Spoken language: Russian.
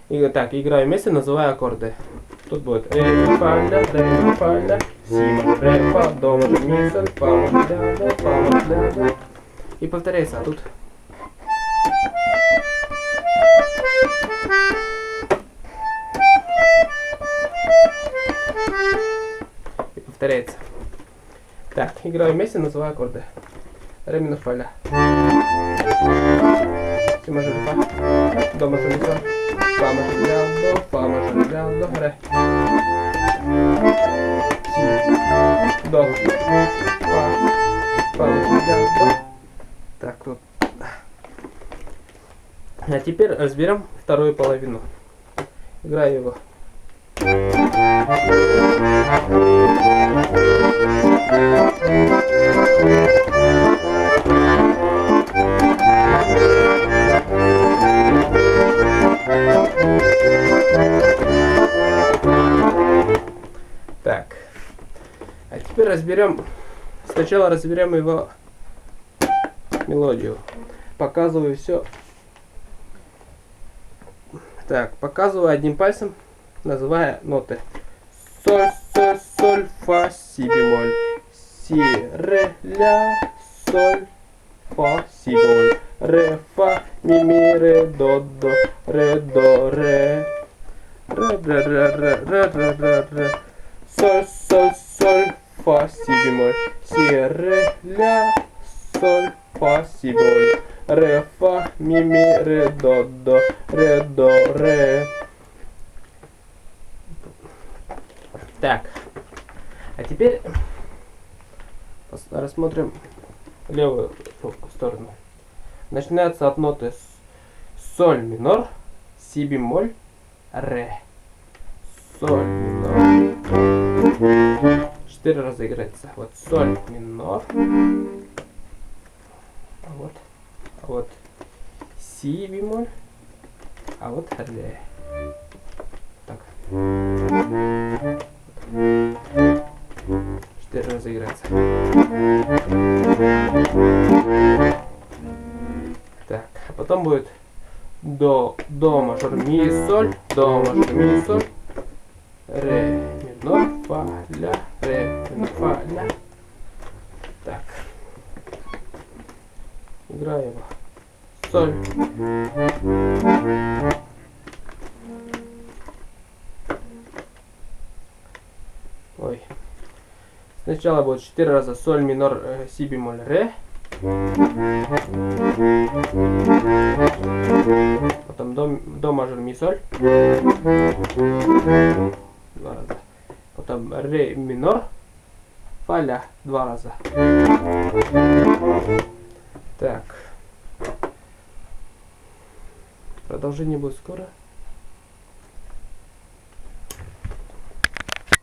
И так, играю вместе, называю аккорды. Тут будет ре, ми, фа, ля, ре, ми, фа, ля, си, мажор, ре, фа, до, мажор, ми, соль, фа, мажор, ля, до, фа, мажор, ля, до. И повторяется, а тут... И повторяется. Так, играю вместе, называю аккорды. Ре, ми, фа, ля. Си, мажор, фа, до, мажор, ми, соль, фа, мажор, ля, до, фа, мажор, ля, до, ре. Си, до, фа, мажор, ля, до. Так, вот. А теперь разберем вторую половину. Играю его. Так. А теперь сначала разберем его мелодию. Показываю все. Так, показываю одним пальцем, называя ноты. Соль, соль, соль, фа, си бемоль. Си, ре, ля, соль, фа, си бемоль. Ре, фа, ми, ре, до, ре, до, ре. Ре, ре, ре, ре, ре, ре, ре, ре. Соль, соль, соль, фа, си бемоль. Си, ре, ля, соль, фа, си бемоль. Ре, фа, ми, ре, до, ре, до, ре. Так, а теперь рассмотрим левую сторону. Начинается от ноты соль минор, си бемоль, ре. Соль минор. 4 раза играется. Вот соль минор. А вот си бемоль. А вот ре. Так. 4 раза играется. Так, а потом будет до мажор, ми, соль, до мажор, ми, соль, ре, минор, фа, ля, ре, минор, фа, ля. Так. Играю его. Соль. Ой. Сначала будет 4 раза соль минор, си бемоль, ре. Потом до мажор, ми, соль. 2 раза. Потом ре минор, фа, ля. 2 раза. Так. Продолжение будет скоро.